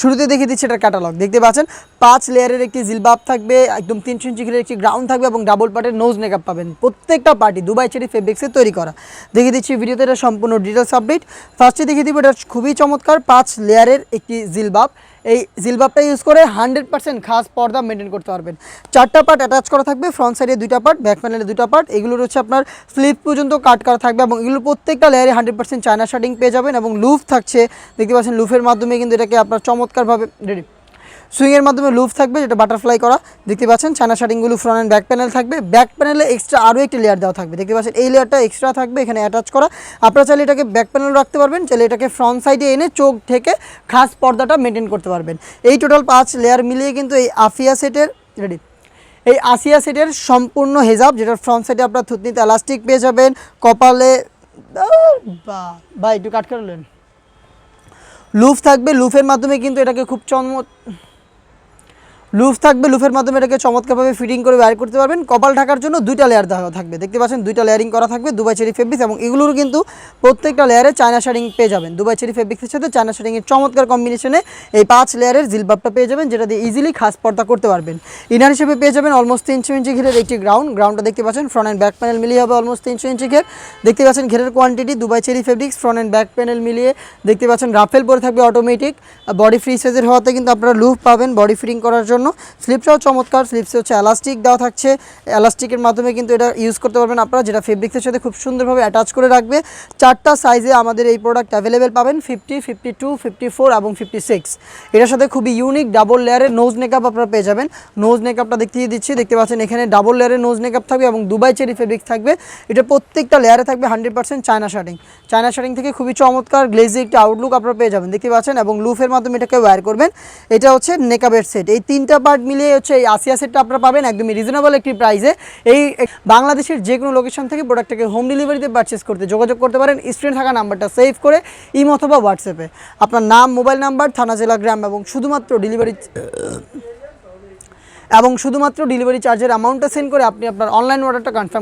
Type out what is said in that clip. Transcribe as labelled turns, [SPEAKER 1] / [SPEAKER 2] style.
[SPEAKER 1] শুরুতে দেখিয়ে দিচ্ছি এটার ক্যাটালগ। দেখতে পাচ্ছেন 5 লেয়ারের একটি জিলবাব থাকবে, একদম 3 ইঞ্চি ঘিরের একটি গ্রাউন্ড থাকবে এবং ডাবল পার্টের নোজ নেকআপ পাবেন। প্রত্যেকটা পার্টি দুবাই চেরি ফেব্রিক্সের তৈরি করা। দেখিয়ে দিচ্ছি ভিডিওতে এটা সম্পূর্ণ ডিটেলস আপডেট। ফার্স্টে দেখিয়ে দিব এটা খুবই চমৎকার 5 লেয়ারের একটি জিলবাব। এই জিলবাবটা ইউজ করে 100% খাস পর্দা মেনটেন করতে পারবেন। 4টা পার্ট অ্যাটাচ করা থাকবে, ফ্রন্ট সাইডে 2টা পার্ট, ব্যাক প্যানেলে 2টা পার্ট। এগুলোর হচ্ছে আপনার স্লিপ পর্যন্ত কাট করা থাকবে এবং এগুলো প্রত্যেকটা লেয়ারে 100% চায়না শার্টিং পেয়ে যাবেন এবং লুফ থাকছে। দেখতে পাচ্ছেন লুফের মাধ্যমে কিন্তু এটাকে আপনার চমৎকারভাবে রেডি সুইংয়ের মাধ্যমে লুফ থাকবে, যেটা বাটারফ্লাই করা। দেখতে পাচ্ছেন চায়না শার্টিংগুলো ফ্রন্ট অ্যান্ড ব্যাক প্যানেল থাকবে। ব্যাক প্যানেলে এক্সট্রা আরও একটি লেয়ার দেওয়া থাকবে। দেখতে পাচ্ছেন এই লেয়ারটা এক্সট্রা থাকবে এখানে অ্যাটাচ করা। আপনারা চাইলে এটাকে ব্যাক প্যানেল রাখতে পারবেন, চাইলে এটাকে ফ্রন্ট সাইডে এনে চোখ থেকে খাস পর্দাটা মেনটেন করতে পারবেন। এই টোটাল 5 লেয়ার মিলিয়ে কিন্তু এই আফিয়া সেটের রেডি এই আসিয়া সেটের সম্পূর্ণ হেজাব, যেটার ফ্রন্ট সাইডে আপনার থুতনিতে এলাস্টিক পেয়ে যাবেন, কপালে বা একটু কাট করলেন লুফ থাকবে। লুফের মাধ্যমে কিন্তু এটাকে খুব লুফ থাকবে, লুফের মাধ্যমে এটাকে চমৎকারভাবে ফিটিং করে ওয়্যার করতে পারবেন। কপাল ঢাকার জন্য 2টা লেয়ার দেওয়া থাকবে। দেখতে পাচ্ছেন 2টা লেয়ারিং করা থাকবে দুবাই চেরি ফেব্রিক্স এবং এগুলোর কিন্তু প্রত্যেকটা লেয়ারে চায়না শার্টিং পেয়ে যাবেন। দুবাই চেরি ফেব্রিক্সের সাথে চায়না শার্টিংয়ের চমৎকার কম্বিনেশনে এই 5 লেয়ারের জিলবাবটা পেয়ে যাবেন, যেটা দিয়ে ইজিলি খাস পর্দা করতে পারবেন। ইনার হিসেবে পেয়ে যাবেন অলমোস্ট 300 ইঞ্চি ঘেরের একটি গ্রাউন্ডটা দেখতে পাচ্ছেন ফ্রন্ট অ্যান্ড ব্যাক প্যানেল মিলিয়ে হবে অলমোস্ট 300 ইঞ্চি ঘের। দেখতে পাচ্ছেন ঘেরের quantity Dubai cherry fabrics front and back panel মিলিয়ে। দেখতে পাচ্ছেন রাফেল পরে থাকবে অটোমেটিক, বডি ফ্রি সাইজের হওয়াতে কিন্তু আপনারা লুফ পাবেন বডি ফিটিং করার জন্য। স্লিপসটাও চমৎকার, স্লিপসে হচ্ছে এলাস্টিক দেওয়া থাকছে, এলাস্টিকের মাধ্যমে কিন্তু এটা ইউজ করতে পারবেন আপনারা, যেটা ফেব্রিক্সের সাথে খুব সুন্দরভাবে অ্যাটাচ করে রাখবে। 4টা সাইজে আমাদের এই প্রোডাক্ট অ্যাভেলেবেল পাবেন, 50, 52, 54 এবং 56। এটার সাথে খুবই ইউনিক ডাবল লেয়ারের নোজ নেকআপ আপনারা পেয়ে যাবেন। নোজ নেকআপটা দেখিয়ে দিচ্ছি। দেখতে পাচ্ছেন এখানে ডাবল লেয়ারের নোজ নেকআপ থাকবে এবং দুবাই চেরি ফেব্রিক্স থাকবে। এটা প্রত্যেকটা লেয়ারে থাকবে 100% চায়না শার্টিং থেকে খুবই চমৎকার গ্লেজি একটি আউটলুক আপনারা পেয়ে যাবেন। দেখতে পাচ্ছেন এবং লুফের মাধ্যমে এটাকে ওয়্যার করবেন। এটা হচ্ছে নেকআপের সেট। এই 3টা পার্ট মিলিয়ে হচ্ছে এই আসিয়া সেটটা আপনারা পাবেন একদমই রিজনেবল একটি প্রাইসে। এই বাংলাদেশের যে কোনো লোকেশন থেকে প্রোডাক্টটাকে হোম ডেলিভারিতে পারচেস করতে যোগাযোগ করতে পারেন স্ক্রিনে থাকা নাম্বারটা সেভ করে ইমো অথবা হোয়াটসঅ্যাপে আপনার নাম, মোবাইল নাম্বার, থানা, জেলা, গ্রাম এবং শুধুমাত্র ডেলিভারি চার্জের অ্যামাউন্টটা সেন্ড করে আপনি আপনার অনলাইন অর্ডারটা কনফার্ম